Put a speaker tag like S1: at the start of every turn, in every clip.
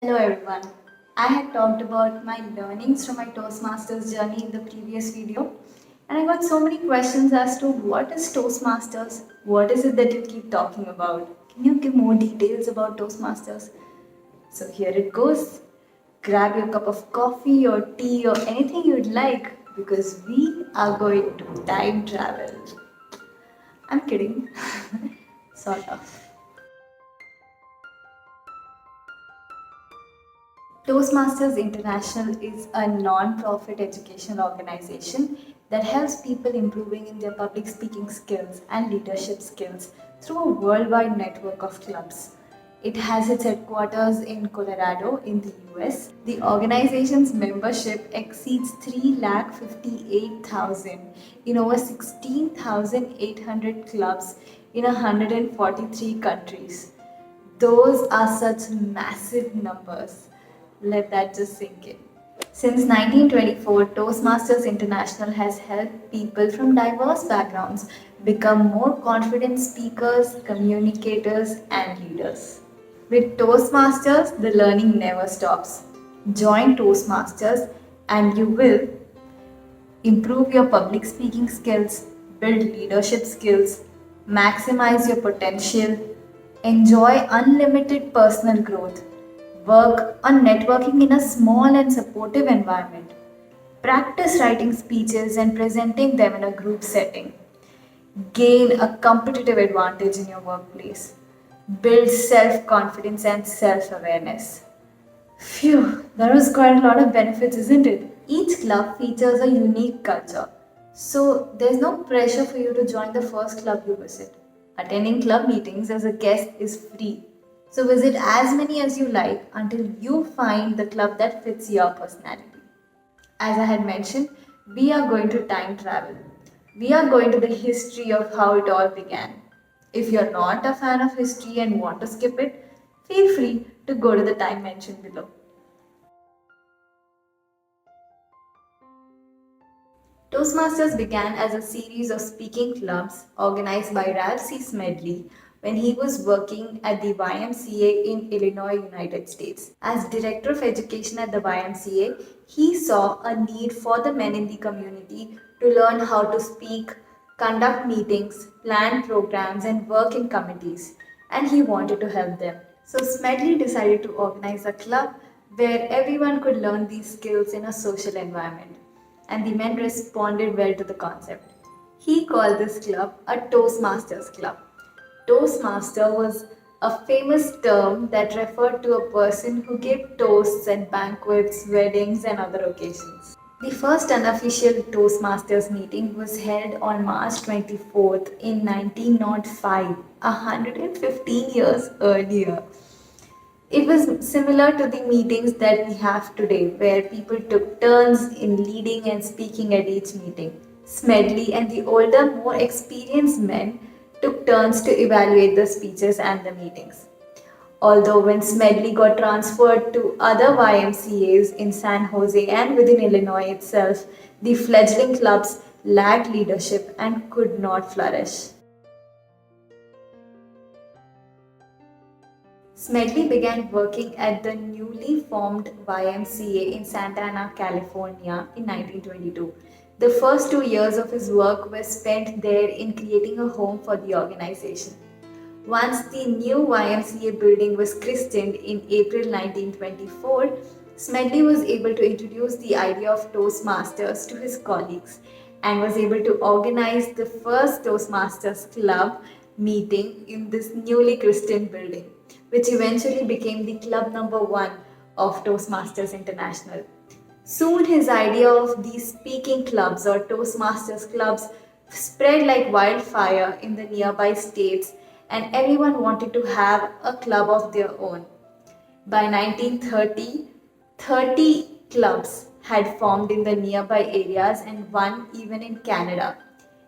S1: Hello everyone. I had talked about my learnings from my Toastmasters journey in the previous video, and I got so many questions as to what is Toastmasters? What is it that you keep talking about? Can you give more details about Toastmasters? So here it goes. Grab your cup of coffee or tea or anything you'd like because we are going to time travel. I'm kidding. Sort of. Toastmasters International is a non-profit educational organization that helps people improving in their public speaking skills and leadership skills through a worldwide network of clubs. It has its headquarters in Colorado in the US. The organization's membership exceeds 3,58,000 in over 16,800 clubs in 143 countries. Those are such massive numbers. Let that just sink in. Since 1924, Toastmasters International has helped people from diverse backgrounds become more confident speakers, communicators, and leaders. With Toastmasters, the learning never stops. Join Toastmasters and you will improve your public speaking skills, build leadership skills, maximize your potential, enjoy unlimited personal growth, work on networking in a small and supportive environment, practice writing speeches and presenting them in a group setting, gain a competitive advantage in your workplace, build self confidence and self awareness. Phew, that was quite a lot of benefits, isn't it? Each club features a unique culture, so there's no pressure for you to join the first club you visit. Attending club meetings as a guest is free, so visit as many as you like until you find the club that fits your personality. As I had mentioned, we are going to time travel. We are going to the history of how it all began. If you're not a fan of history and want to skip it, feel free to go to the time mentioned below. Toastmasters began as a series of speaking clubs organized by Ralph C. Smedley when he was working at the YMCA in Illinois, United States. As Director of Education at the YMCA, he saw a need for the men in the community to learn how to speak, conduct meetings, plan programs, and work in committees, and he wanted to help them. So Smedley decided to organize a club where everyone could learn these skills in a social environment, and the men responded well to the concept. He called this club a Toastmasters Club. Toastmaster was a famous term that referred to a person who gave toasts at banquets, weddings, and other occasions. The first unofficial Toastmasters meeting was held on March 24th in 1905, 115 years earlier. It was similar to the meetings that we have today, where people took turns in leading and speaking at each meeting. Smedley and the older, more experienced men took turns to evaluate the speeches and the meetings. Although, when Smedley got transferred to other YMCAs in San Jose and within Illinois itself, the fledgling clubs lacked leadership and could not flourish. Smedley began working at the newly formed YMCA in Santa Ana, California in 1922. The first 2 years of his work were spent there in creating a home for the organization. Once the new YMCA building was christened in April 1924, Smedley was able to introduce the idea of Toastmasters to his colleagues and was able to organize the first Toastmasters Club meeting in this newly christened building, which eventually became the club number one of Toastmasters International. Soon, his idea of these speaking clubs or Toastmasters clubs spread like wildfire in the nearby states, and everyone wanted to have a club of their own. By 1930, 30 clubs had formed in the nearby areas and one even in Canada.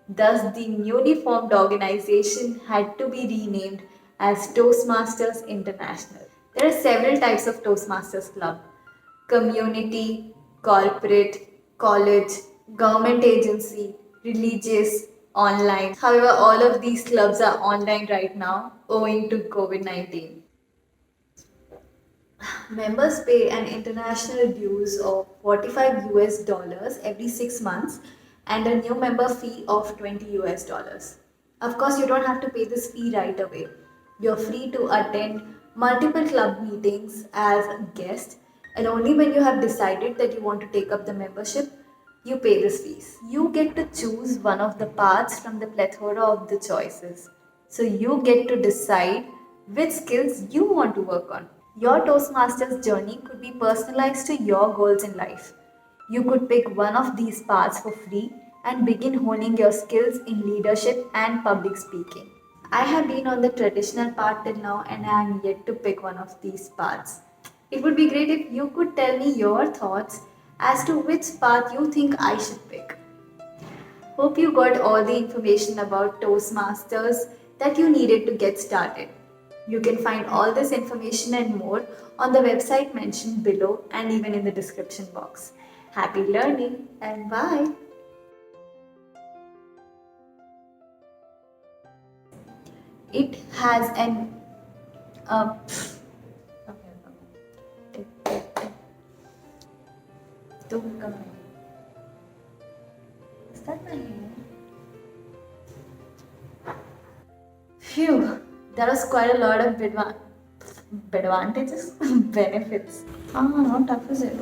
S1: Thus, the newly formed organization had to be renamed as Toastmasters International. There are several types of Toastmasters Club: community, corporate, college, government agency, religious, online. However, all of these clubs are online right now owing to COVID 19. Members pay an international dues of 45 US dollars every 6 months and a new member fee of 20 US dollars. Of course, you don't have to pay this fee right away. You're free to attend multiple club meetings as a guest, and only when you have decided that you want to take up the membership, you pay this fees. You get to choose one of the paths from the plethora of the choices. So you get to decide which skills you want to work on. Your Toastmasters journey could be personalized to your goals in life. You could pick one of these paths for free and begin honing your skills in leadership and public speaking. I have been on the traditional path till now and I am yet to pick one of these paths. It would be great if you could tell me your thoughts as to which path you think I should pick. Hope you got all the information about Toastmasters that you needed to get started. You can find all this information and more on the website mentioned below and even in the description box. Happy learning and bye! It has an uh, is that my hair? Phew, that was quite a lot of advantages, benefits. How tough is it?